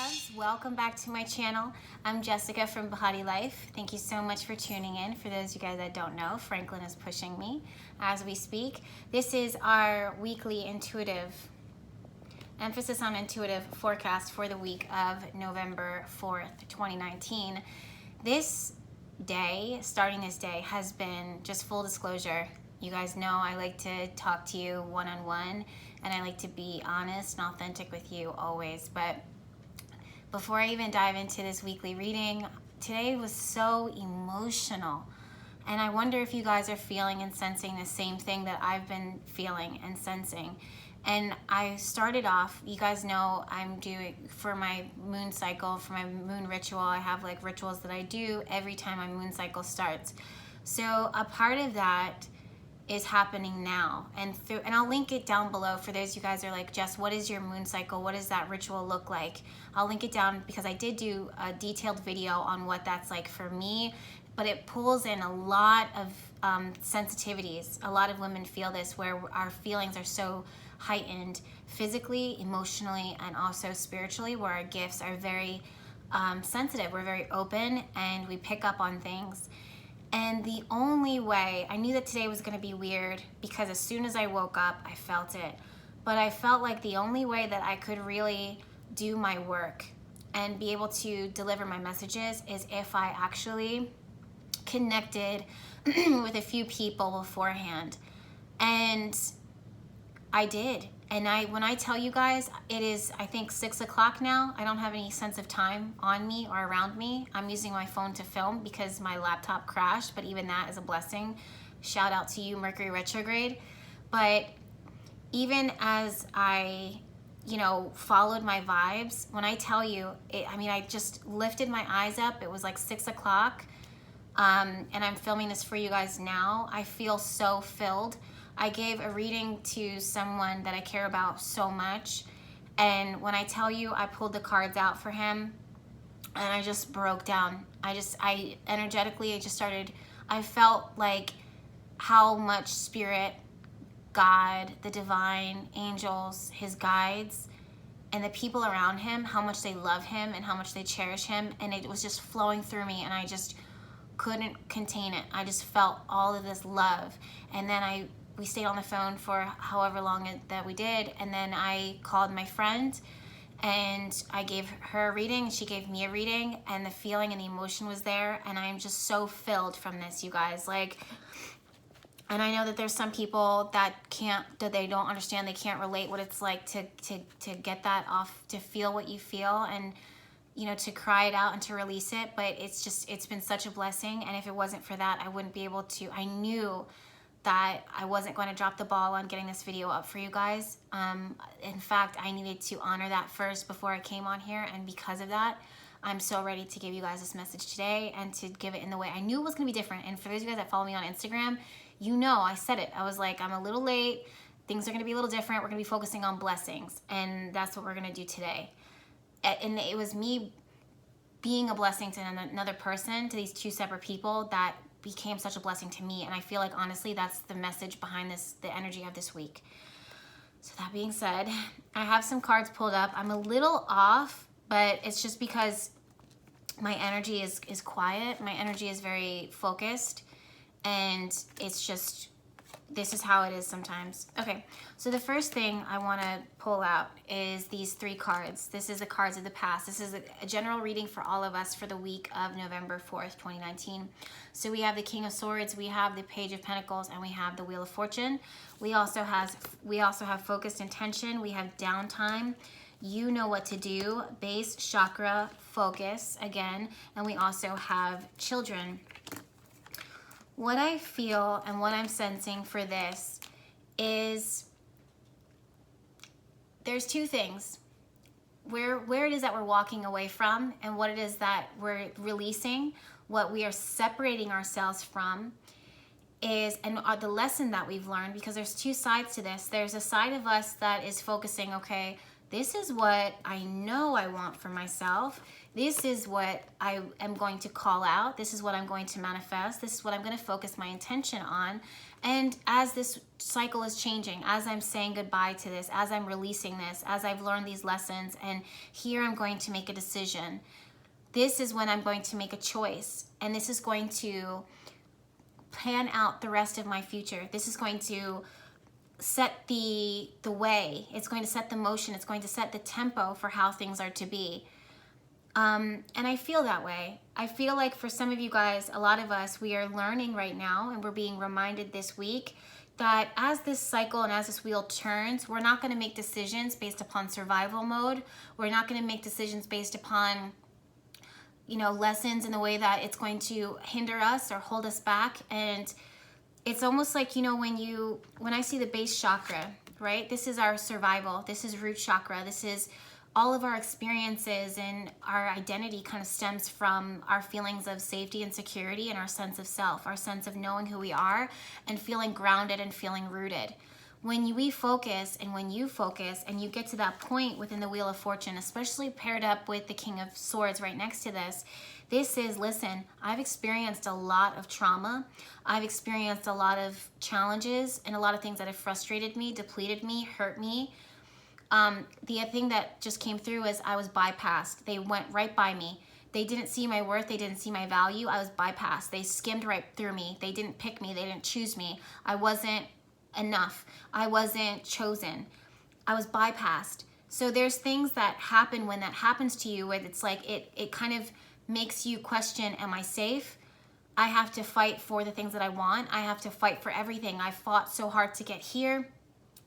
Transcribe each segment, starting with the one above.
loves, welcome back to my channel. I'm Jessica from Bahati Life. Thank you so much for tuning in. For those of you guys that don't know, Franklin is pushing me as we speak. This is our weekly intuitive, emphasis on intuitive forecast for the week of November 4th, 2019. This day, starting this day, has been just full disclosure. You guys know I like to talk to you one-on-one, and I like to be honest and authentic with you always. But before I even dive into this weekly reading, today was so emotional. And I wonder if you guys are feeling and sensing the same thing that I've been feeling and sensing. And I started off, you guys know I'm doing, for my moon cycle, for my moon ritual, I have like rituals that I do every time my moon cycle starts. So a part of that is happening now, and I'll link it down below for those of you guys are like, Jess, what is your moon cycle? What does that ritual look like? I'll link it down because I did do a detailed video on what that's like for me, but it pulls in a lot of sensitivities. A lot of women feel this, where our feelings are so heightened physically, emotionally, and also spiritually, where our gifts are very sensitive. We're very open and we pick up on things. And the only way, I knew that today was going to be weird because as soon as I woke up, I felt it. But I felt like the only way that I could really do my work and be able to deliver my messages is if I actually connected with a few people beforehand. And I did. And when I tell you guys, it is, I think, 6 o'clock now. I don't have any sense of time on me or around me. I'm using my phone to film because my laptop crashed, but even that is a blessing. Shout out to you, Mercury retrograde. But even as I, followed my vibes, when I tell you, I just lifted my eyes up. It was like 6 o'clock. And I'm filming this for you guys now. I feel so filled. I gave a reading to someone that I care about so much, and when I tell you, I pulled the cards out for him and I just broke down. I energetically, I felt like how much spirit, God, the divine, angels, his guides, and the people around him, how much they love him and how much they cherish him, and it was just flowing through me, and I just couldn't contain it. I just felt all of this love. And then we stayed on the phone for however long that we did, and then I called my friend and I gave her a reading, she gave me a reading, and the feeling and the emotion was there, and I'm just so filled from this, you guys. And I know that there's some people that they don't understand, they can't relate what it's like to get that off, to feel what you feel, and to cry it out and to release it. But it's been such a blessing, and if it wasn't for that, I wouldn't be able to. I knew that I wasn't going to drop the ball on getting this video up for you guys. In fact, I needed to honor that first before I came on here, and because of that, I'm so ready to give you guys this message today and to give it in the way I knew it was going to be different. And for those of you guys that follow me on Instagram, I said it. I was like, I'm a little late. Things are going to be a little different. We're going to be focusing on blessings, and that's what we're going to do today. And it was me being a blessing to another person, to these two separate people, that became such a blessing to me. And I feel like, honestly, that's the message behind this, the energy of this week. So that being said, I have some cards pulled up. I'm a little off, but it's just because my energy is quiet. My energy is very focused, and it's just, this is how it is sometimes. Okay, so the first thing I want to pull out is these 3 cards. This is the cards of the past. This is a general reading for all of us for the week of November 4th, 2019. So we have the King of Swords, we have the Page of Pentacles, and we have the Wheel of Fortune. We also have focused intention, we have downtime, you know what to do, base chakra, focus again, and we also have children. What I feel and what I'm sensing for this is there's 2 things. Where it is that we're walking away from, and what it is that we're releasing, what we are separating ourselves from is, and the lesson that we've learned, because there's 2 sides to this. There's a side of us that is focusing, okay, this is what I know I want for myself. This is what I am going to call out. This is what I'm going to manifest. This is what I'm going to focus my intention on. And as this cycle is changing, as I'm saying goodbye to this, as I'm releasing this, as I've learned these lessons, and here I'm going to make a decision, this is when I'm going to make a choice. And this is going to plan out the rest of my future. This is going to set the way. It's going to set the motion. It's going to set the tempo for how things are to be. And I feel that way. I feel like for some of you guys, a lot of us, we are learning right now, and we're being reminded this week that as this cycle and as this wheel turns, we're not going to make decisions based upon survival mode. We're not going to make decisions based upon, you know, lessons in the way that it's going to hinder us or hold us back. And it's almost like, you know, when I see the base chakra, right? This is our survival. This is root chakra. This is all of our experiences, and our identity kind of stems from our feelings of safety and security and our sense of self, our sense of knowing who we are and feeling grounded and feeling rooted. When we focus, and when you focus and you get to that point within the Wheel of Fortune, especially paired up with the King of Swords right next to this, this is, listen, I've experienced a lot of trauma. I've experienced a lot of challenges and a lot of things that have frustrated me, depleted me, hurt me. The thing that just came through is I was bypassed. They went right by me. They didn't see my worth. They didn't see my value. I was bypassed. They skimmed right through me. They didn't pick me. They didn't choose me. I wasn't enough. I wasn't chosen. I was bypassed. So there's things that happen when that happens to you, where it's like it kind of makes you question, am I safe? I have to fight for the things that I want. I have to fight for everything. I fought so hard to get here.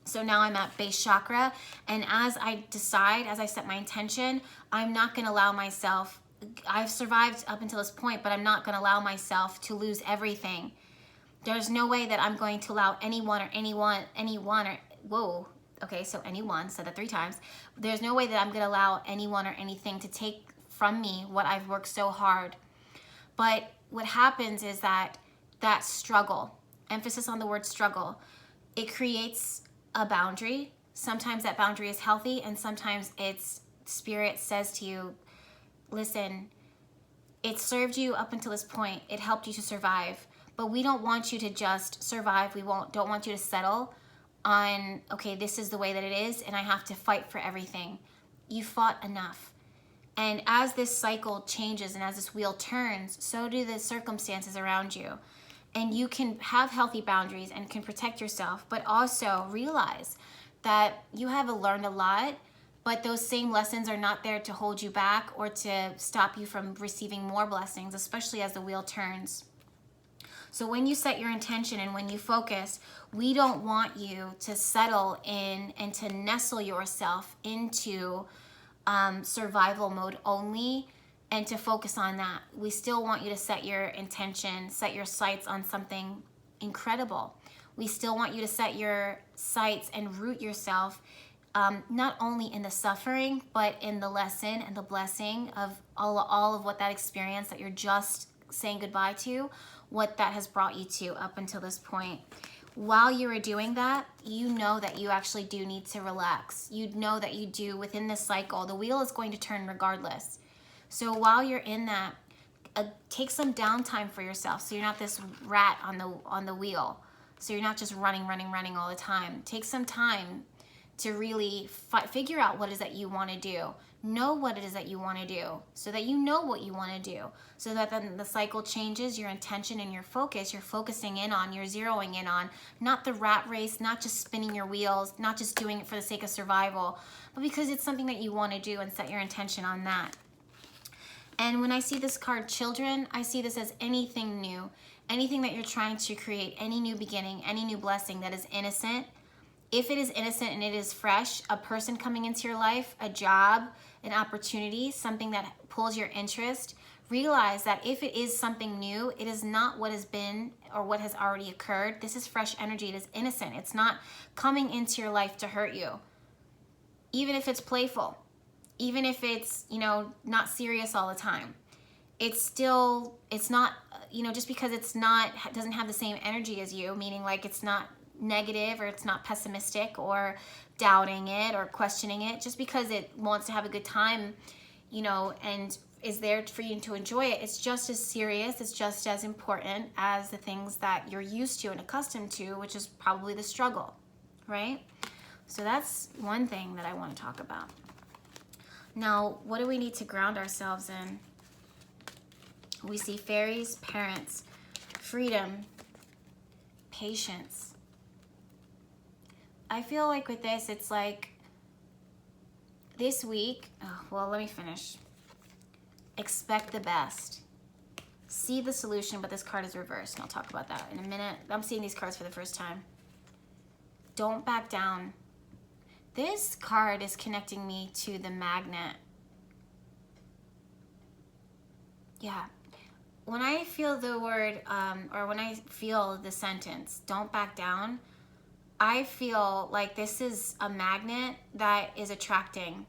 So now I'm at base chakra, and as I decide, as I set my intention, I'm not going to allow myself, I've survived up until this point, but I'm not going to allow myself to lose everything. There's no way that I'm going to allow anyone, anyone, said that 3 times. There's no way that I'm going to allow anyone or anything to take from me what I've worked so hard. But what happens is that struggle, emphasis on the word struggle, it creates a boundary. Sometimes that boundary is healthy, and sometimes it's spirit says to you, listen, it served you up until this point. It helped you to survive, but we don't want you to just survive. We don't want you to settle on, okay, this is the way that it is, and I have to fight for everything. You fought enough. And as this cycle changes and as this wheel turns, so do the circumstances around you. And you can have healthy boundaries and can protect yourself, but also realize that you have learned a lot, but those same lessons are not there to hold you back or to stop you from receiving more blessings, especially as the wheel turns. So when you set your intention and when you focus, we don't want you to settle in and to nestle yourself into survival mode only, and to focus on that. We still want you to set your intention, set your sights on something incredible. We still want you to set your sights and root yourself not only in the suffering, but in the lesson and the blessing of all of what that experience that you're just saying goodbye to, what that has brought you to up until this point. While you are doing that, you know that you actually do need to relax. You know that you do within this cycle. The wheel is going to turn regardless. So while you're in that, take some downtime for yourself, so you're not this rat on the wheel. So you're not just running all the time. Take some time to really figure out what it is that you want to do. Know what it is that you want to do, so that you know what you want to do, so that then the cycle changes, your intention and your focus, you're focusing in on, you're zeroing in on, not the rat race, not just spinning your wheels, not just doing it for the sake of survival, but because it's something that you want to do, and set your intention on that. And when I see this card, children, I see this as anything new, anything that you're trying to create, any new beginning, any new blessing that is innocent. If it is innocent and it is fresh, a person coming into your life, a job, an opportunity, something that pulls your interest, realize that if it is something new, it is not what has been or what has already occurred. This is fresh energy. It is innocent. It's not coming into your life to hurt you. Even if it's playful, even if it's, not serious all the time, it's not, just because doesn't have the same energy as you, meaning like it's not negative or it's not pessimistic or doubting it or questioning it, just because it wants to have a good time, and is there for you to enjoy it. It's just as serious, it's just as important as the things that you're used to and accustomed to, which is probably the struggle, right? So that's one thing that I want to talk about. Now, what do we need to ground ourselves in? We see fairies, parents, freedom, patience. I feel like with this, it's like this week, well, let me finish. Expect the best. See the solution, but this card is reversed, and I'll talk about that in a minute. I'm seeing these cards for the first time. Don't back down. This card is connecting me to the magnet. Yeah. When I feel the word, or when I feel the sentence, don't back down, I feel like this is a magnet that is attracting.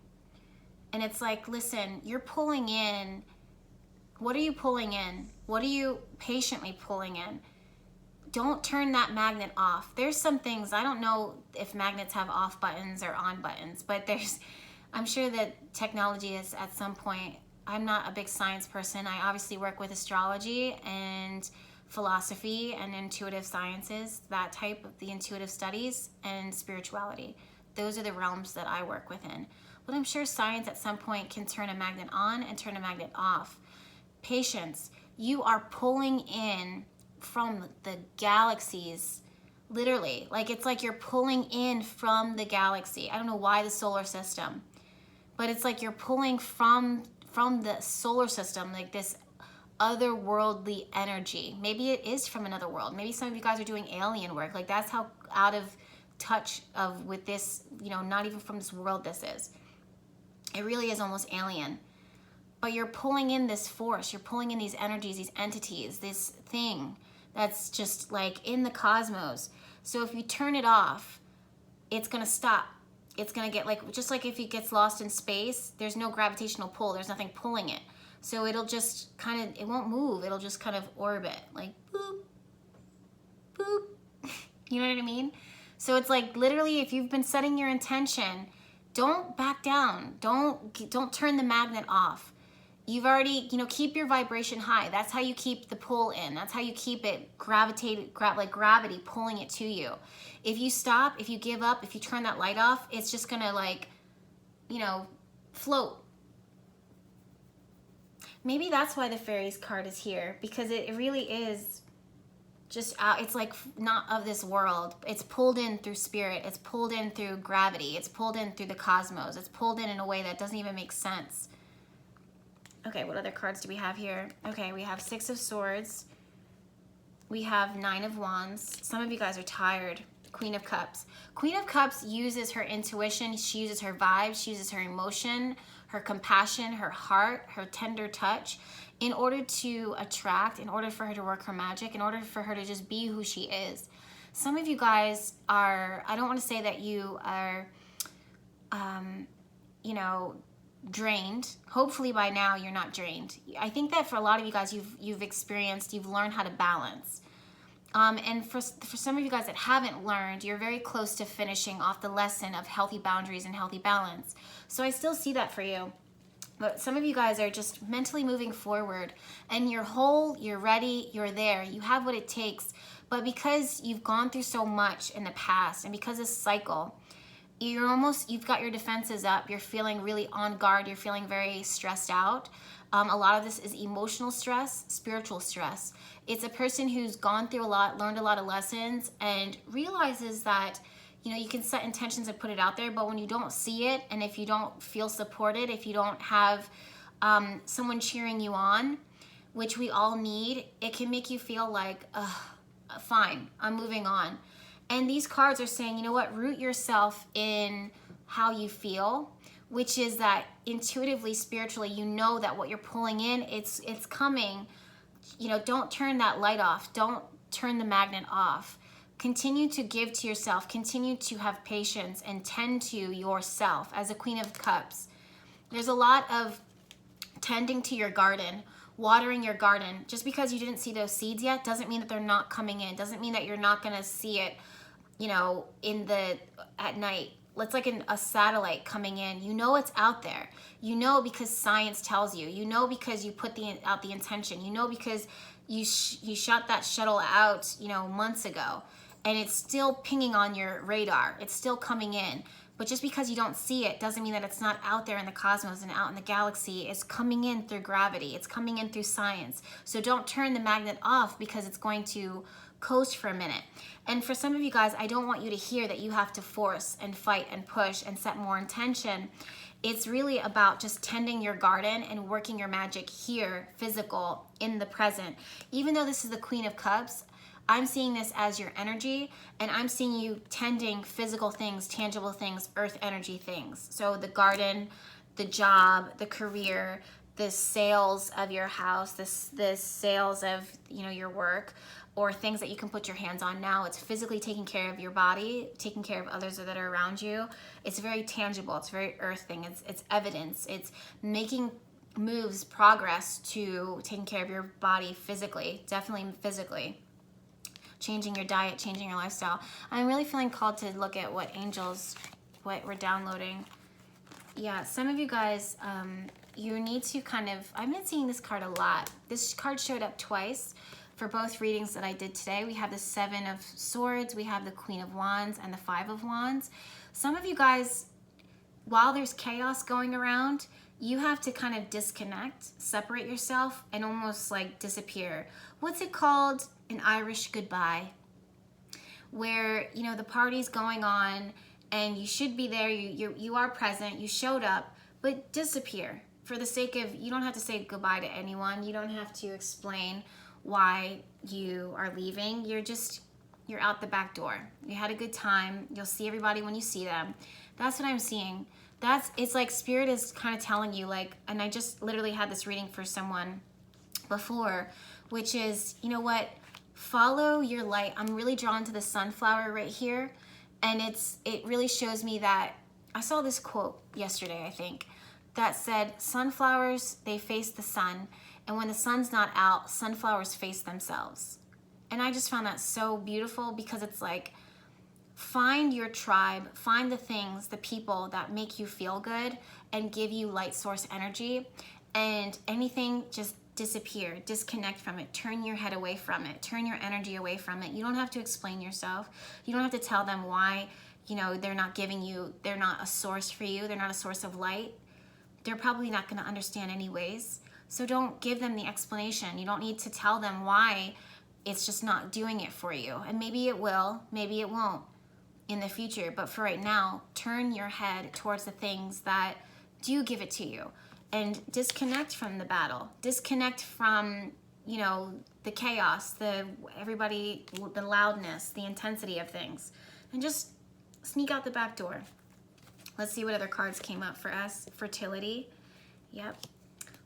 And it's like, listen, you're pulling in. What are you pulling in? What are you patiently pulling in? Don't turn that magnet off. There's some things, I don't know if magnets have off buttons or on buttons, but I'm sure that technology is at some point. I'm not a big science person. I obviously work with astrology and philosophy and intuitive sciences, that type of the intuitive studies, and spirituality. Those are the realms that I work within. But I'm sure science at some point can turn a magnet on and turn a magnet off. Patience. You are pulling in from the galaxies, literally. Like, it's like you're pulling in from the galaxy. I don't know why the solar system, but it's like you're pulling from the solar system, like this otherworldly energy. Maybe it is from another world. Maybe some of you guys are doing alien work. Like, that's how out of touch of with this, not even from this world this is. It really is almost alien. But you're pulling in this force. You're pulling in these energies, these entities, this thing that's just like in the cosmos. So if you turn it off, it's going to stop. It's going to get like, just like if it gets lost in space, there's no gravitational pull. There's nothing pulling it. So it'll just kind of, it won't move. It'll just kind of orbit like boop, boop. You know what I mean? So it's like literally, if you've been setting your intention, don't back down. Don't turn the magnet off. You've already, keep your vibration high. That's how you keep the pull in. That's how you keep it like gravity pulling it to you. If you stop, if you give up, if you turn that light off, it's just gonna like, float. Maybe that's why the fairies card is here, because it really is just out. It's like not of this world. It's pulled in through spirit. It's pulled in through gravity. It's pulled in through the cosmos. It's pulled in a way that doesn't even make sense. Okay, what other cards do we have here? Okay, we have Six of Swords. We have Nine of Wands. Some of you guys are tired. Queen of Cups. Queen of Cups uses her intuition. She uses her vibes. She uses her emotion, her compassion, her heart, her tender touch in order to attract, in order for her to work her magic, in order for her to just be who she is. Some of you guys are, I don't want to say that you are, drained. Hopefully by now you're not drained. I think that for a lot of you guys, you've learned how to balance. And for some of you guys that haven't learned, you're very close to finishing off the lesson of healthy boundaries and healthy balance. So I still see that for you. But some of you guys are just mentally moving forward, and you're whole, you're ready, you're there, you have what it takes. But because you've gone through so much in the past, and because this cycle, you've got your defenses up, you're feeling really on guard, you're feeling very stressed out. A lot of this is emotional stress, spiritual stress. It's a person who's gone through a lot, learned a lot of lessons, and realizes that you can set intentions and put it out there, but when you don't see it, and if you don't feel supported, if you don't have someone cheering you on, which we all need, it can make you feel like, fine, I'm moving on. And these cards are saying, you know what, root yourself in how you feel, which is that intuitively, spiritually, you know that what you're pulling in, it's coming. Don't turn that light off. Don't turn the magnet off. Continue to give to yourself. Continue to have patience and tend to yourself as a Queen of Cups. There's a lot of tending to your garden, watering your garden. Just because you didn't see those seeds yet doesn't mean that they're not coming in. Doesn't mean that you're not going to see it, at night. it's like a satellite coming in. You know it's out there. You know because science tells you. You know because you put out the intention. You know because you shot that shuttle out, you know, months ago, and it's still pinging on your radar. It's still coming in. But just because you don't see it doesn't mean that it's not out there in the cosmos and out in the galaxy. It's coming in through gravity. It's coming in through science. So don't turn the magnet off because it's going to coast for a minute. And for some of you guys, I don't want you to hear that you have to force and fight and push and set more intention. It's really about just tending your garden and working your magic here, physical, in the present. Even though this is the Queen of Cups, I'm seeing this as your energy, and I'm seeing you tending physical things, tangible things, earth energy things. So the garden, the job, the career, the sales of your house, the sales of, you know, your work, or things that you can put your hands on now. It's physically taking care of your body, taking care of others that are around you. It's very tangible. It's very earth thing. It's evidence. It's making moves, progress to taking care of your body physically, definitely physically. Changing your diet, changing your lifestyle. I'm really feeling called to look at what we're downloading. Yeah, some of you guys, you need to kind of, I've been seeing this card a lot. This card showed up twice for both readings that I did today. We have the Seven of Swords, we have the Queen of Wands, and the Five of Wands. Some of you guys, while there's chaos going around, you have to kind of disconnect, separate yourself, and almost like disappear. What's it called? An Irish goodbye, where, you know, the party's going on and you should be there, you are present, you showed up, but disappear for the sake of, you don't have to say goodbye to anyone, you don't have to explain why you are leaving, you're out the back door. You had a good time, you'll see everybody when you see them. That's what I'm seeing. It's like Spirit is kind of telling you, like, and I just literally had this reading for someone before, which is, you know what, follow your light. I'm really drawn to the sunflower right here, and it really shows me that, I saw this quote yesterday, I think, that said, sunflowers, they face the sun, and when the sun's not out, sunflowers face themselves. And I just found that so beautiful, because it's like, find your tribe, find the things, the people that make you feel good and give you light source energy, and anything, just disappear, disconnect from it, turn your head away from it, turn your energy away from it. You don't have to explain yourself. You don't have to tell them why, you know, they're not a source for you, they're not a source of light. They're probably not going to understand anyways. So don't give them the explanation. You don't need to tell them why it's just not doing it for you. And maybe it will, maybe it won't in the future. But for right now, turn your head towards the things that do give it to you. And disconnect from the battle. Disconnect from, you know, the chaos, everybody, the loudness, the intensity of things. And just sneak out the back door. Let's see what other cards came up for us. Fertility. Yep.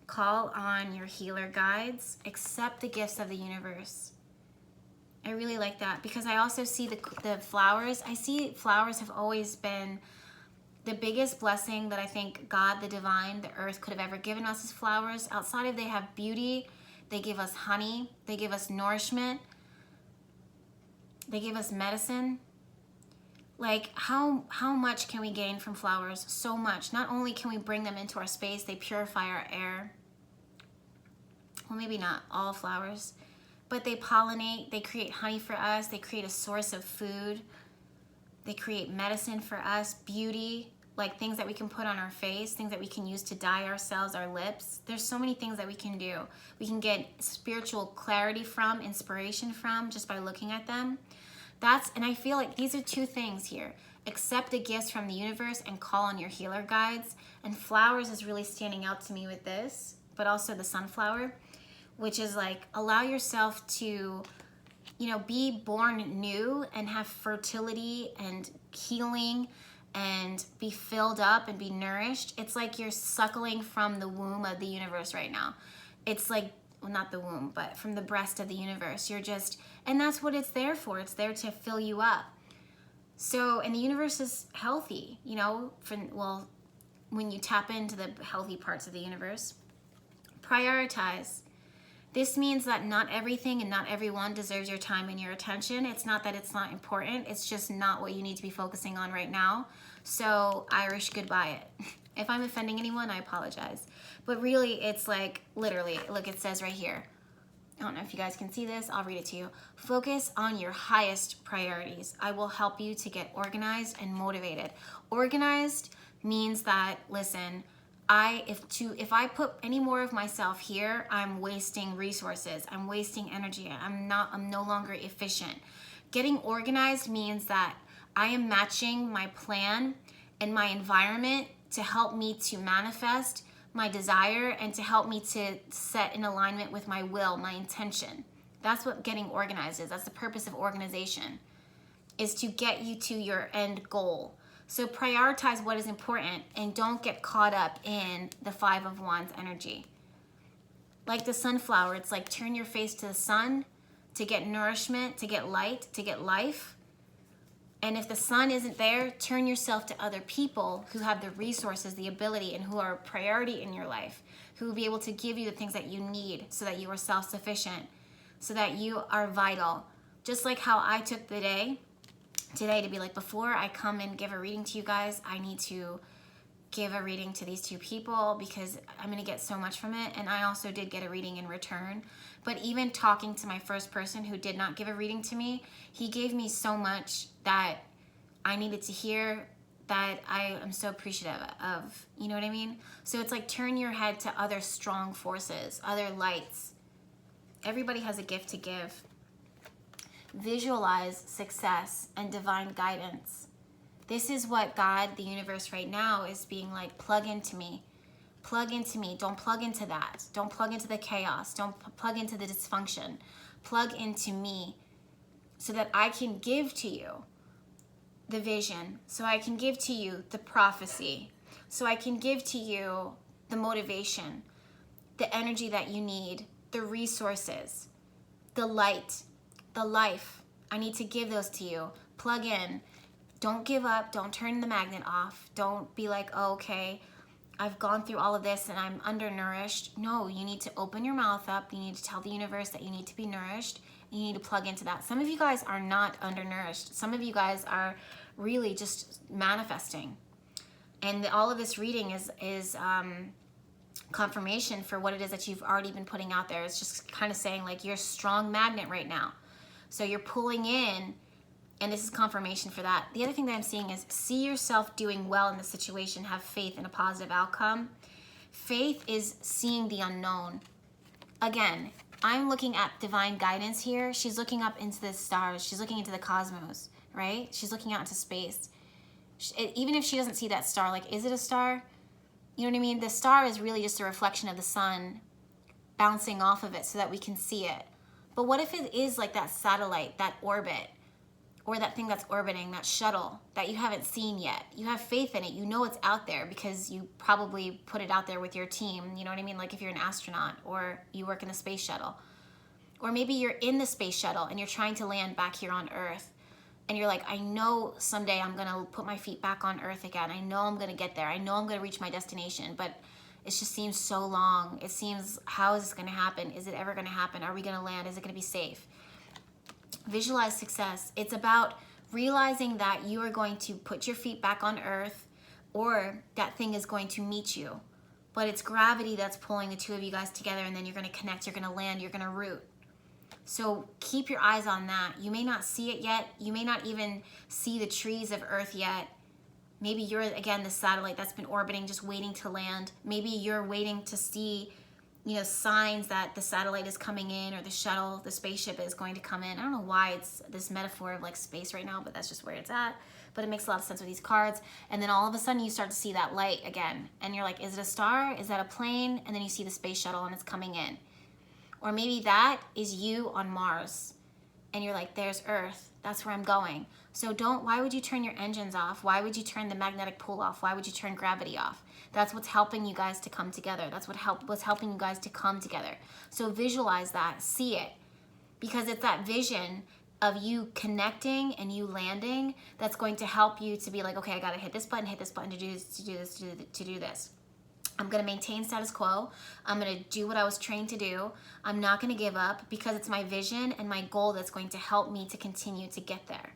Call on your healer guides. Accept the gifts of the universe. I really like that, because I also see the flowers. I see flowers have always been the biggest blessing that I think God, the divine, the earth could have ever given us is flowers. Outside of they have beauty, they give us honey, they give us nourishment, they give us medicine. Like, how much can we gain from flowers? So much. Not only can we bring them into our space, they purify our air. Well, maybe not all flowers, but they pollinate, they create honey for us, they create a source of food, they create medicine for us, beauty, like things that we can put on our face, things that we can use to dye ourselves, our lips. There's so many things that we can do. We can get spiritual clarity from, inspiration from, just by looking at them. And I feel like these are two things here. Accept the gifts from the universe and call on your healer guides. And flowers is really standing out to me with this, but also the sunflower, which is like, allow yourself to, you know, be born new and have fertility and healing and be filled up and be nourished. It's like you're suckling from the womb of the universe right now. It's like, well, not the womb, but from the breast of the universe. And that's what it's there for. It's there to fill you up. So, and the universe is healthy, you know, when you tap into the healthy parts of the universe. Prioritize. This means that not everything and not everyone deserves your time and your attention. It's not that it's not important. It's just not what you need to be focusing on right now. So Irish goodbye it. If I'm offending anyone, I apologize. But really, it's like, literally, look, it says right here. I don't know if you guys can see this. I'll read it to you. Focus on your highest priorities. I will help you to get organized and motivated. Organized means that, listen, if I put any more of myself here, I'm wasting resources. I'm wasting energy. I'm no longer efficient. Getting organized means that I am matching my plan and my environment to help me to manifest my desire and to help me to set in alignment with my will, my intention. That's what getting organized is. That's the purpose of organization, is to get you to your end goal. So prioritize what is important and don't get caught up in the 5 of Wands energy. Like the sunflower, it's like turn your face to the sun to get nourishment, to get light, to get life. And if the sun isn't there, turn yourself to other people who have the resources, the ability, and who are a priority in your life, who will be able to give you the things that you need so that you are self-sufficient, so that you are vital. Just like how I took the day today to be like, before I come and give a reading to you guys, I need to give a reading to these 2 people because I'm going to get so much from it. And I also did get a reading in return. But even talking to my first person who did not give a reading to me, he gave me so much that I needed to hear, that I am so appreciative of. You know what I mean? So it's like turn your head to other strong forces, other lights. Everybody has a gift to give. Visualize success and divine guidance. This is what God, the universe right now, is being like, plug into me. Plug into me. Don't plug into that. Don't plug into the chaos. Don't plug into the dysfunction. Plug into me so that I can give to you the vision. So I can give to you the prophecy. So I can give to you the motivation, the energy that you need, the resources, the light, the life. I need to give those to you. Plug in. Don't give up. Don't turn the magnet off. Don't be like, oh, okay, I've gone through all of this and I'm undernourished. No, you need to open your mouth up. You need to tell the universe that you need to be nourished. You need to plug into that. Some of you guys are not undernourished. Some of you guys are really just manifesting. And all of this reading is confirmation for what it is that you've already been putting out there. It's just kind of saying like you're a strong magnet right now. So you're pulling in, and this is confirmation for that. The other thing that I'm seeing is see yourself doing well in the situation. Have faith in a positive outcome. Faith is seeing the unknown. Again, I'm looking at divine guidance here. She's looking up into the stars. She's looking into the cosmos, right? She's looking out into space. Even if she doesn't see that star, like, is it a star? You know what I mean? The star is really just a reflection of the sun bouncing off of it so that we can see it. But what if it is like that satellite, that orbit, or that thing that's orbiting, that shuttle that you haven't seen yet? You have faith in it. You know it's out there because you probably put it out there with your team. You know what I mean? Like if you're an astronaut or you work in the space shuttle. Or maybe you're in the space shuttle and you're trying to land back here on Earth. And you're like, I know someday I'm going to put my feet back on Earth again. I know I'm going to get there. I know I'm going to reach my destination. But it just seems so long. It seems, how is this going to happen? Is it ever going to happen? Are we going to land? Is it going to be safe? Visualize success. It's about realizing that you are going to put your feet back on Earth, or that thing is going to meet you. But it's gravity that's pulling the 2 of you guys together, and then you're going to connect, you're going to land, you're going to root. So keep your eyes on that. You may not see it yet. You may not even see the trees of Earth yet. Maybe you're, again, the satellite that's been orbiting, just waiting to land. Maybe you're waiting to see, you know, signs that the satellite is coming in, or the shuttle, the spaceship is going to come in. I don't know why it's this metaphor of like space right now, but that's just where it's at. But it makes a lot of sense with these cards. And then all of a sudden you start to see that light again. And you're like, is it a star? Is that a plane? And then you see the space shuttle and it's coming in. Or maybe that is you on Mars. And you're like, there's Earth. That's where I'm going. So why would you turn your engines off? Why would you turn the magnetic pull off? Why would you turn gravity off? That's what's helping you guys to come together. That's what's helping you guys to come together. So visualize that, see it. Because it's that vision of you connecting and you landing that's going to help you to be like, okay, I gotta hit this button to do this, to do this. I'm going to maintain status quo. I'm going to do what I was trained to do. I'm not going to give up because it's my vision and my goal that's going to help me to continue to get there.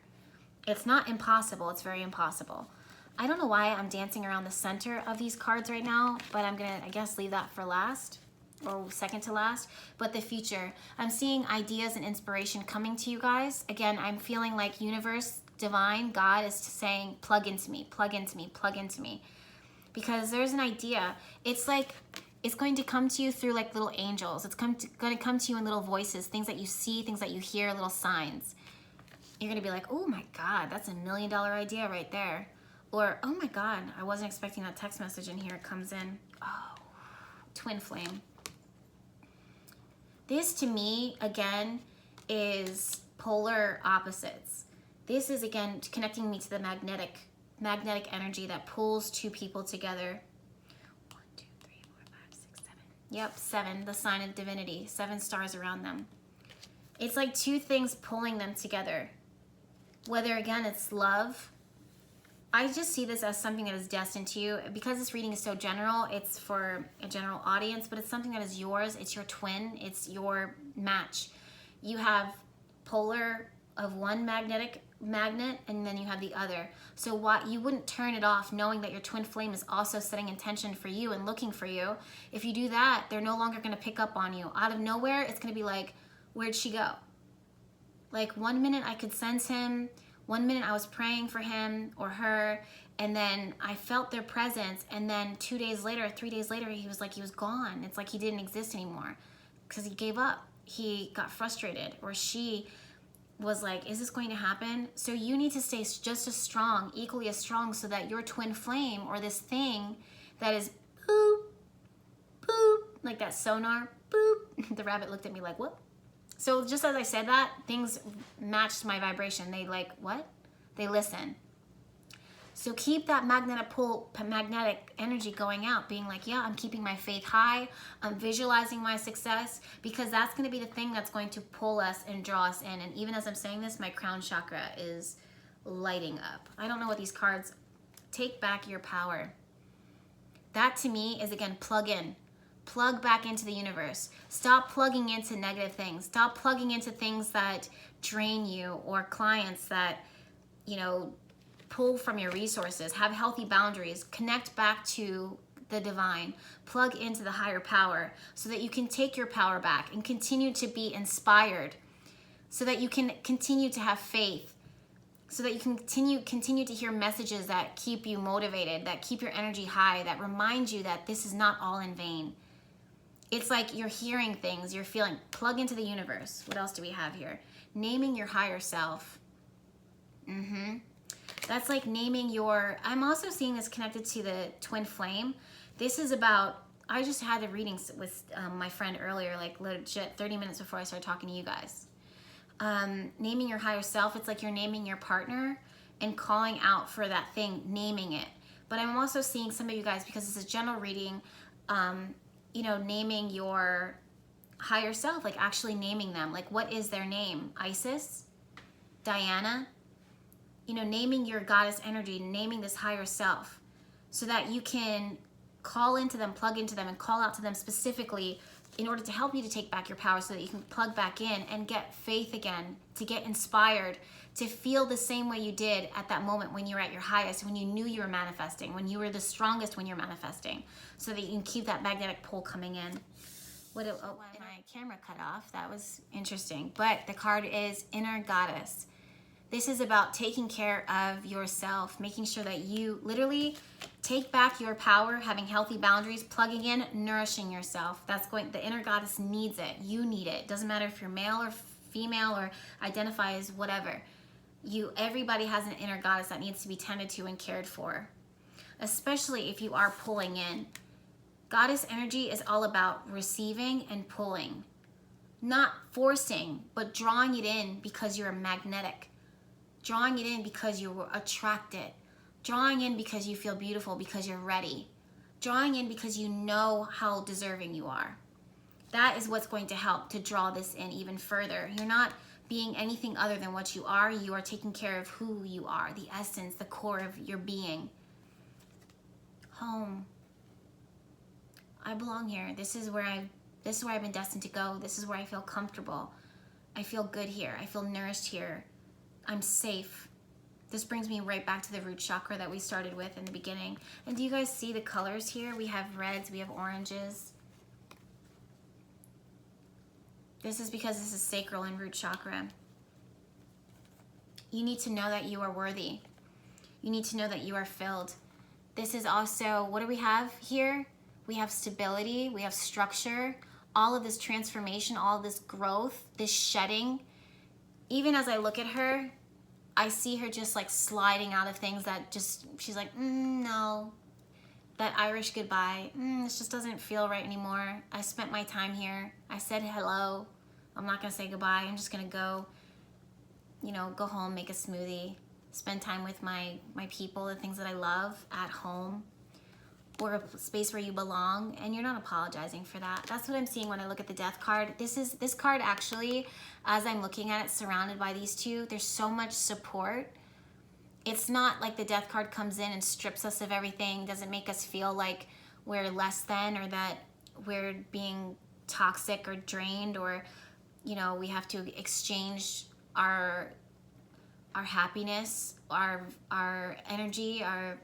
It's not impossible. It's very impossible. I don't know why I'm dancing around the center of these cards right now, but I'm going to, I guess, leave that for last or second to last. But the future, I'm seeing ideas and inspiration coming to you guys. Again, I'm feeling like universe, divine, God is saying, plug into me, plug into me, plug into me. Because there's an idea. It's like, it's going to come to you through like little angels. It's going to come to you in little voices, things that you see, things that you hear, little signs. You're going to be like, oh my God, that's $1 million idea right there. Or, oh my God, I wasn't expecting that text message, and here it comes in. Oh, twin flame. This to me, again, is polar opposites. This is, again, connecting me to the magnetic energy that pulls two people together. 1, 2, 3, 4, 5, 6, 7. Yep, 7, the sign of divinity, 7 stars around them. It's like two things pulling them together. Whether, again, it's love. I just see this as something that is destined to you. Because this reading is so general, it's for a general audience, but it's something that is yours. It's your twin. It's your match. You have polar of one magnet, and then you have the other. So what, you wouldn't turn it off knowing that your twin flame is also setting intention for you and looking for you. If you do that, they're no longer going to pick up on you. Out of nowhere, it's going to be like, where'd she go? Like 1 minute I could sense him, 1 minute I was praying for him or her, and then I felt their presence, and then 2 days later, 3 days later, he was gone. It's like he didn't exist anymore because he gave up. He got frustrated, or she was like, is this going to happen? So you need to stay just as strong, equally as strong, so that your twin flame, or this thing that is boop, boop, like that sonar, boop. The rabbit looked at me like, what? So just as I said that, things matched my vibration. They like, what? They listen. So keep that magnetic energy going out, being like, yeah, I'm keeping my faith high. I'm visualizing my success, because that's going to be the thing that's going to pull us and draw us in. And even as I'm saying this, my crown chakra is lighting up. I don't know what these cards, take back your power. That to me is, again, plug in. Plug back into the universe. Stop plugging into negative things. Stop plugging into things that drain you, or clients that, you know, pull from your resources. Have healthy boundaries. Connect back to the divine. Plug into the higher power so that you can take your power back and continue to be inspired, so that you can continue to have faith, so that you can continue to hear messages that keep you motivated, that keep your energy high, that remind you that this is not all in vain. It's like you're hearing things, you're feeling. Plug into the universe. What else do we have here? Naming your higher self. That's like naming your, I'm also seeing this connected to the twin flame. This is about, I just had a reading with my friend earlier, like legit 30 minutes before I started talking to you guys. Naming your higher self, it's like you're naming your partner and calling out for that thing, naming it. But I'm also seeing some of you guys, because it's a general reading, you know, naming your higher self, like actually naming them. Like, what is their name? Isis? Diana? You know, naming your goddess energy, naming this higher self, so that you can call into them, plug into them, and call out to them specifically in order to help you to take back your power, so that you can plug back in and get faith again, to get inspired, to feel the same way you did at that moment when you were at your highest, when you knew you were manifesting, when you were the strongest when you're manifesting, so that you can keep that magnetic pull coming in. My camera cut off. That was interesting. But the card is Inner Goddess. This is about taking care of yourself, making sure that you literally take back your power, having healthy boundaries, plugging in, nourishing yourself. The inner goddess needs it. You need it. Doesn't matter if you're male or female or identify as whatever. Everybody has an inner goddess that needs to be tended to and cared for, especially if you are pulling in. Goddess energy is all about receiving and pulling, not forcing, but drawing it in because you're magnetic. Drawing it in because you're attracted. Drawing in because you feel beautiful, because you're ready. Drawing in because you know how deserving you are. That is what's going to help to draw this in even further. You're not being anything other than what you are. You are taking care of who you are, the essence, the core of your being. Home. I belong here. This is where I've been destined to go. This is where I feel comfortable. I feel good here. I feel nourished here. I'm safe. This brings me right back to the root chakra that we started with in the beginning. And do you guys see the colors here? We have reds, we have oranges. This is because this is sacral and root chakra. You need to know that you are worthy. You need to know that you are filled. This is also, what do we have here? We have stability, we have structure, all of this transformation, all of this growth, this shedding. Even as I look at her, I see her just like sliding out of things that just, she's like, no. That Irish goodbye, this just doesn't feel right anymore. I spent my time here. I said hello. I'm not gonna say goodbye. I'm just gonna go, go home, make a smoothie, spend time with my people, the things that I love at home, or a space where you belong, and you're not apologizing for that. That's what I'm seeing when I look at the death card. This card actually, as I'm looking at it, surrounded by these two, there's so much support. It's not like the death card comes in and strips us of everything, doesn't make us feel like we're less than, or that we're being toxic or drained, or we have to exchange our happiness, our energy, our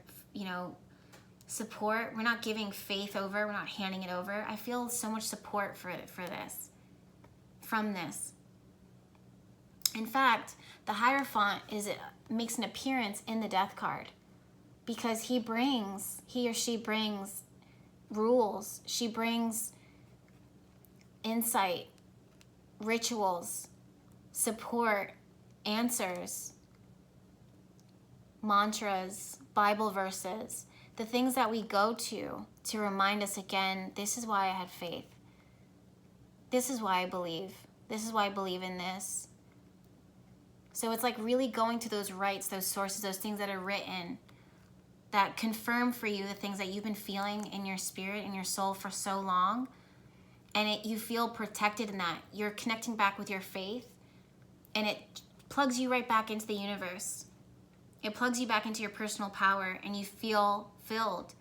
support. We're not giving faith over, we're not handing it over. I feel so much support for this, from this. In fact, the Hierophant makes an appearance in the death card because he or she brings rules, she brings insight, rituals, support, answers, mantras, Bible verses, the things that we go to remind us again, this is why I had faith. This is why I believe. This is why I believe in this. So it's like really going to those rights, those sources, those things that are written that confirm for you the things that you've been feeling in your spirit, in your soul for so long. And you feel protected in that. You're connecting back with your faith, and it plugs you right back into the universe. It plugs you back into your personal power, and you feel filled.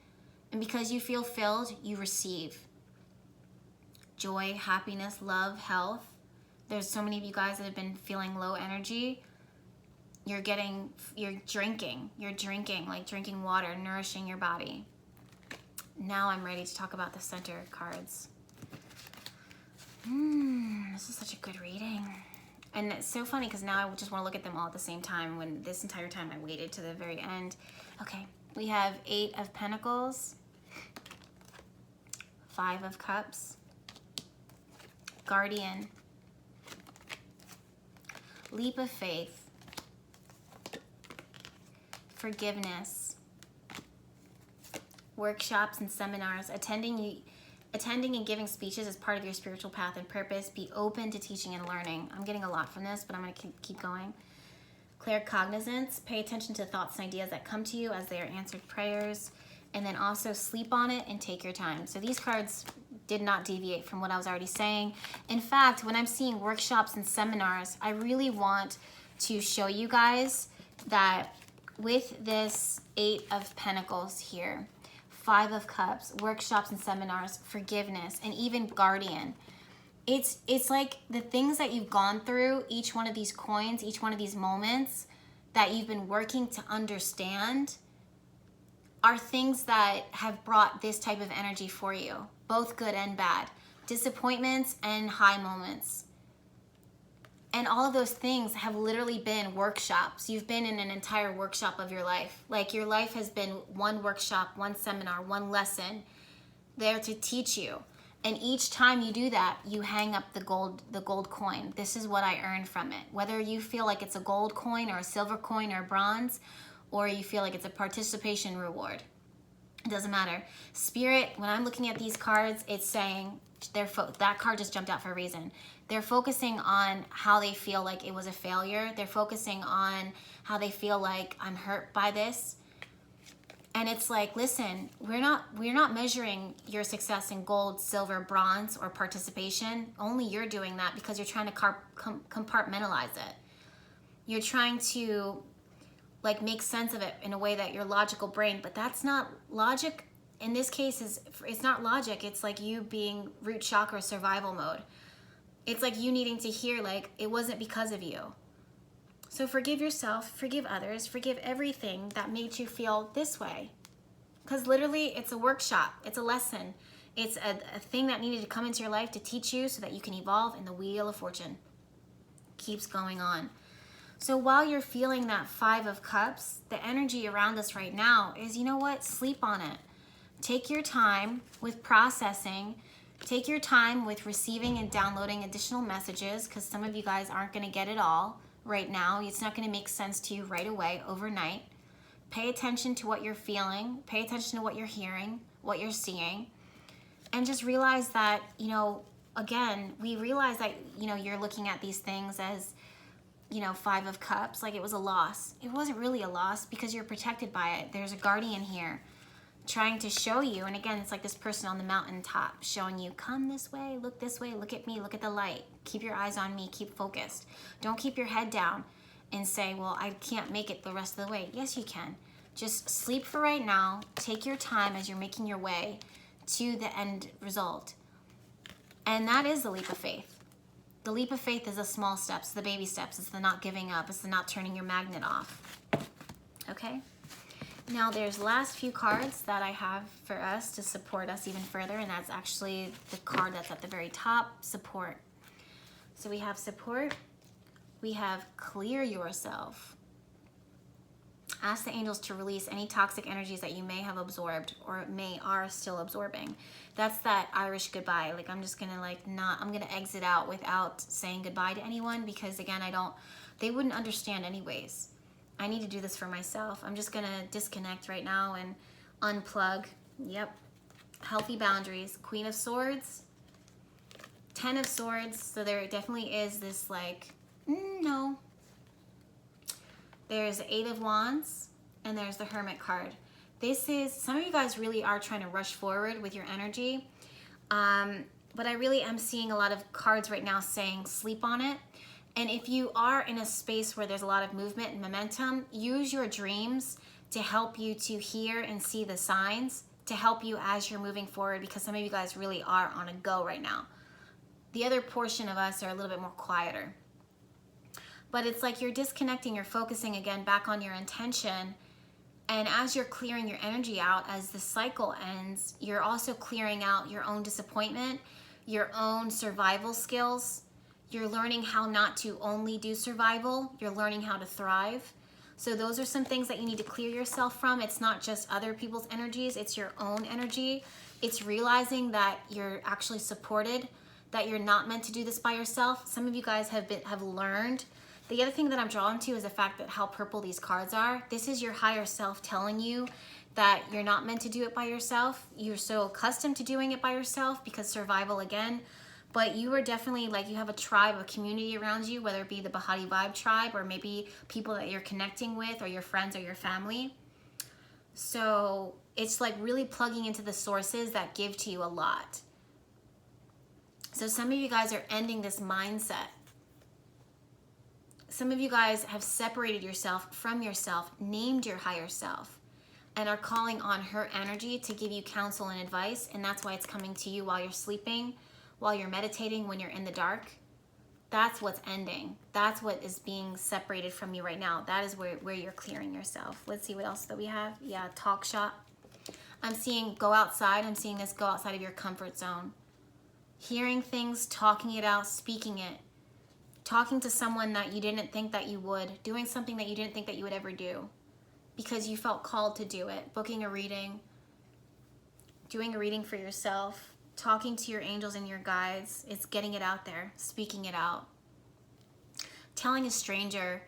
And because you feel filled, you receive joy, happiness, love, health. There's so many of you guys that have been feeling low energy. You're drinking like drinking water, nourishing your body. Now I'm ready to talk about the center cards. This is such a good reading. And it's so funny because now I just want to look at them all at the same time, when this entire time I waited to the very end. Okay, we have 8 of Pentacles, 5 of Cups, Guardian, Leap of Faith, Forgiveness, workshops and seminars. Attending and giving speeches is part of your spiritual path and purpose. Be open to teaching and learning. I'm getting a lot from this, but I'm going to keep going. Claircognizance. Pay attention to thoughts and ideas that come to you as they are answered prayers. And then also sleep on it and take your time. So these cards did not deviate from what I was already saying. In fact, when I'm seeing workshops and seminars, I really want to show you guys that with this 8 of Pentacles here, 5 of Cups, workshops and seminars, forgiveness, and even Guardian. It's like the things that you've gone through, each one of these coins, each one of these moments that you've been working to understand are things that have brought this type of energy for you, both good and bad, disappointments and high moments. And all of those things have literally been workshops. You've been in an entire workshop of your life. Like your life has been one workshop, one seminar, one lesson there to teach you. And each time you do that, you hang up the gold coin. This is what I earned from it. Whether you feel like it's a gold coin or a silver coin or a bronze, or you feel like it's a participation reward, it doesn't matter. Spirit, when I'm looking at these cards, it's saying, that card just jumped out for a reason. They're focusing on how they feel like it was a failure. They're focusing on how they feel like I'm hurt by this. And it's like, listen, we're not measuring your success in gold, silver, bronze, or participation. Only you're doing that because you're trying to compartmentalize it. You're trying to like make sense of it in a way that your logical brain, but that's not logic. in this case, it's not logic. It's like you being root chakra survival mode. It's like you needing to hear, like, it wasn't because of you. So forgive yourself, forgive others, forgive everything that made you feel this way. Because literally, it's a workshop. It's a lesson. It's a thing that needed to come into your life to teach you so that you can evolve, and the wheel of fortune keeps going on. So while you're feeling that 5 of Cups, the energy around us right now is, you know what? Sleep on it. Take your time with processing. Take your time with receiving and downloading additional messages, because some of you guys aren't going to get it all right now. It's not going to make sense to you right away, overnight. Pay attention to what you're feeling. Pay attention to what you're hearing, what you're seeing. And just realize that, you know, again, we realize that, you know, you're looking at these things as, you know, 5 of Cups, like it was a loss. It wasn't really a loss because you're protected by it. There's a guardian here trying to show you. And again, it's like this person on the mountaintop showing you, come this way, look at me, look at the light. Keep your eyes on me, keep focused. Don't keep your head down and say, well, I can't make it the rest of the way. Yes, you can. Just sleep for right now. Take your time as you're making your way to the end result. And that is the leap of faith. The leap of faith is the small steps, the baby steps. It's the not giving up. It's the not turning your magnet off. Okay? Now there's last few cards that I have for us to support us even further, and that's actually the card that's at the very top, support. So we have support. We have clear yourself. Ask the angels to release any toxic energies that you may have absorbed or are still absorbing. That's that Irish goodbye. Like, I'm just gonna I'm gonna exit out without saying goodbye to anyone, because again, they wouldn't understand anyways. I need to do this for myself. I'm just gonna disconnect right now and unplug. Yep. Healthy boundaries. Queen of Swords. 10 of Swords. So there definitely is this no. There's the 8 of Wands, and there's the Hermit card. This is, some of you guys really are trying to rush forward with your energy. But I really am seeing a lot of cards right now saying sleep on it. And if you are in a space where there's a lot of movement and momentum, use your dreams to help you to hear and see the signs, to help you as you're moving forward, because some of you guys really are on a go right now. The other portion of us are a little bit more quieter. But it's like you're disconnecting, you're focusing again back on your intention. And as you're clearing your energy out, as the cycle ends, you're also clearing out your own disappointment, your own survival skills. You're learning how not to only do survival, you're learning how to thrive. So those are some things that you need to clear yourself from. It's not just other people's energies, it's your own energy. It's realizing that you're actually supported, that you're not meant to do this by yourself. Some of you guys have learned. The other thing that I'm drawn to is the fact that how purple these cards are. This is your higher self telling you that you're not meant to do it by yourself. You're so accustomed to doing it by yourself because survival again. But you are definitely you have a tribe, a community around you, whether it be the Bahati Vibe tribe or maybe people that you're connecting with or your friends or your family. So it's like really plugging into the sources that give to you a lot. So some of you guys are ending this mindset. Some of you guys have separated yourself from yourself, named your higher self, and are calling on her energy to give you counsel and advice. And that's why it's coming to you while you're sleeping, while you're meditating, when you're in the dark. That's what's ending. That's what is being separated from you right now. That is where you're clearing yourself. Let's see what else that we have. Yeah, talk shop. I'm seeing go outside. I'm seeing this go outside of your comfort zone. Hearing things, talking it out, speaking it. Talking to someone that you didn't think that you would. Doing something that you didn't think that you would ever do. Because you felt called to do it. Booking a reading. Doing a reading for yourself. Talking to your angels and your guides. It's getting it out there. Speaking it out. Telling a stranger,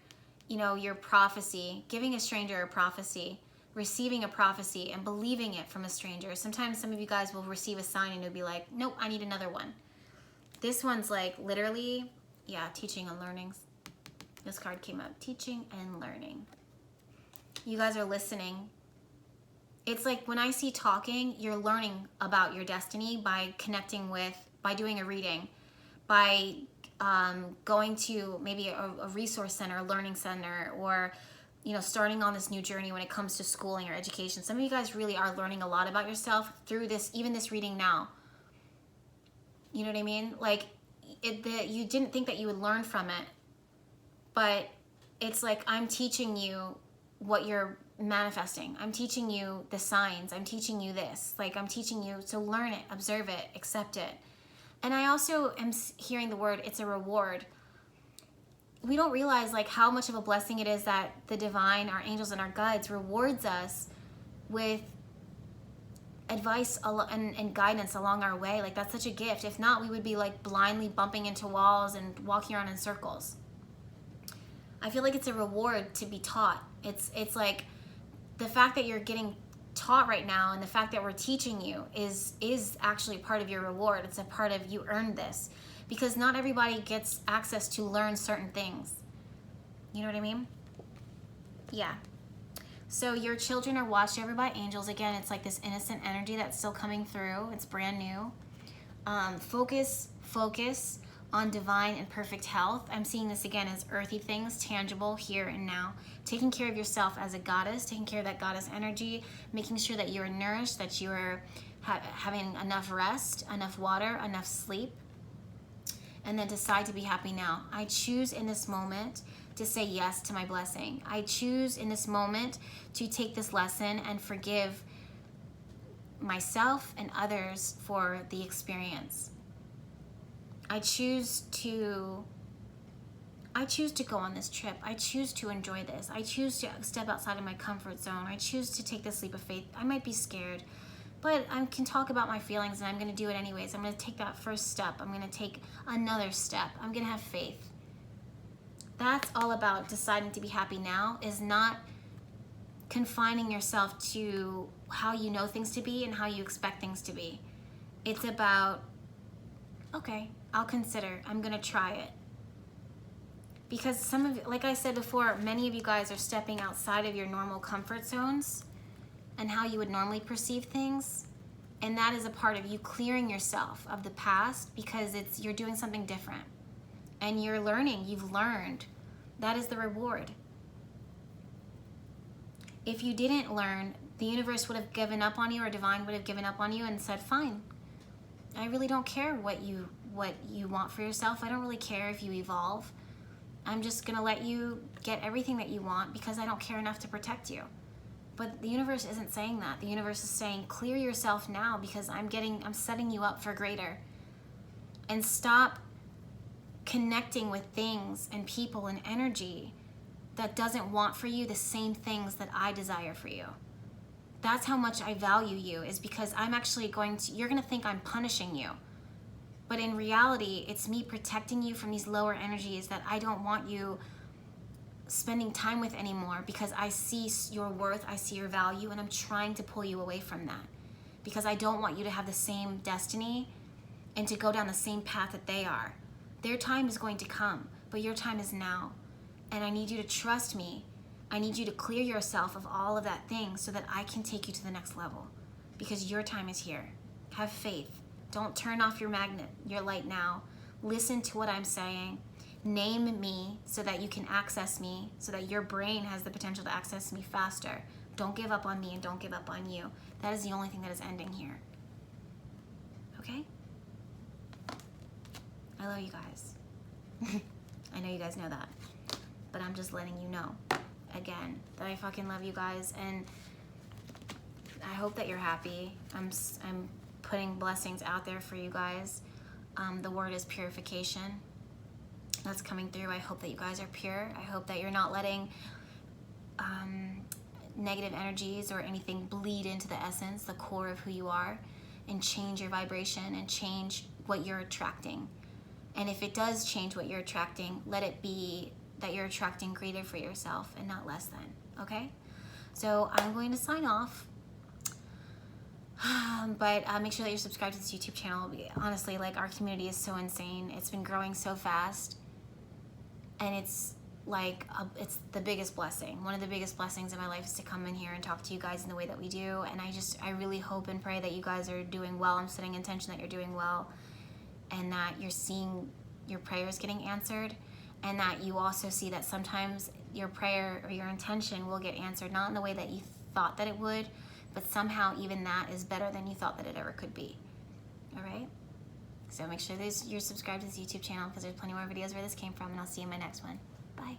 your prophecy. Giving a stranger a prophecy. Receiving a prophecy and believing it from a stranger. Sometimes some of you guys will receive a sign and you'll be like, nope, I need another one. This one's literally, teaching and learning. This card came up, teaching and learning. You guys are listening. It's like when I see talking, you're learning about your destiny by connecting with, by doing a reading, by going to maybe a resource center, a learning center, or you know, starting on this new journey when it comes to schooling or education. Some of you guys really are learning a lot about yourself through this, even this reading now. You know what I mean? Like, you didn't think that you would learn from it, but it's like I'm teaching you what you're manifesting. I'm teaching you the signs. I'm teaching you this. Like, I'm teaching you to learn it, observe it, accept it. And I also am hearing the word, it's a reward. We don't realize like how much of a blessing it is that the divine, our angels and our guides rewards us with advice and guidance along our way. Like, that's such a gift. If not, we would be like blindly bumping into walls and walking around in circles. I feel like it's a reward to be taught. It's like the fact that you're getting taught right now and the fact that we're teaching you is actually part of your reward. It's a part of, you earned this, because not everybody gets access to learn certain things. You know what I mean? Yeah. So your children are watched over by angels. Again, it's like this innocent energy that's still coming through. It's brand new. Focus on divine and perfect health. I'm seeing this again as earthy things, tangible, here and now. Taking care of yourself as a goddess, taking care of that goddess energy, making sure that you are nourished, that you are having enough rest, enough water, enough sleep, and then decide to be happy now. I choose in this moment to say yes to my blessing. I choose in this moment to take this lesson and forgive myself and others for the experience. I choose to go on this trip. I choose to enjoy this. I choose to step outside of my comfort zone. I choose to take this leap of faith. I might be scared, but I can talk about my feelings and I'm going to do it anyways. I'm going to take that first step. I'm going to take another step. I'm going to have faith. That's all about deciding to be happy now, is not confining yourself to how you know things to be and how you expect things to be. It's about, okay, I'll consider. I'm going to try it. Because some of, like I said before, many of you guys are stepping outside of your normal comfort zones and how you would normally perceive things. And that is a part of you clearing yourself of the past, because you're doing something different. And you're learning, you've learned. That is the reward. If you didn't learn, the universe would have given up on you, or divine would have given up on you and said, fine, I really don't care what you want for yourself. I don't really care if you evolve. I'm just gonna let you get everything that you want because I don't care enough to protect you. But the universe isn't saying that. The universe is saying, clear yourself now, because I'm setting you up for greater. And stop connecting with things and people and energy that doesn't want for you the same things that I desire for you. That's how much I value you, is because I'm actually you're gonna think I'm punishing you. But in reality, it's me protecting you from these lower energies that I don't want you spending time with anymore, because I see your worth, I see your value, and I'm trying to pull you away from that. Because I don't want you to have the same destiny and to go down the same path that they are. Their time is going to come, but your time is now. And I need you to trust me. I need you to clear yourself of all of that thing so that I can take you to the next level, because your time is here. Have faith. Don't turn off your light now. Listen to what I'm saying. Name me so that you can access me, so that your brain has the potential to access me faster. Don't give up on me and don't give up on you. That is the only thing that is ending here. Okay? I love you guys. I know you guys know that. But I'm just letting you know, again, that I fucking love you guys, and I hope that you're happy. I'm putting blessings out there for you guys. The word is purification. That's coming through. I hope that you guys are pure. I hope that you're not letting negative energies or anything bleed into the essence, the core of who you are, and change your vibration and change what you're attracting. And if it does change what you're attracting, let it be that you're attracting greater for yourself and not less than, okay? So I'm going to sign off. But make sure that you're subscribed to this YouTube channel. Honestly, like, our community is so insane. It's been growing so fast. And it's like, it's the biggest blessing. One of the biggest blessings in my life is to come in here and talk to you guys in the way that we do. And I really hope and pray that you guys are doing well. I'm setting intention that you're doing well, and that you're seeing your prayers getting answered, and that you also see that sometimes your prayer or your intention will get answered, not in the way that you thought that it would, but somehow even that is better than you thought that it ever could be. All right? So make sure you're subscribed to this YouTube channel, because there's plenty more videos where this came from, and I'll see you in my next one. Bye.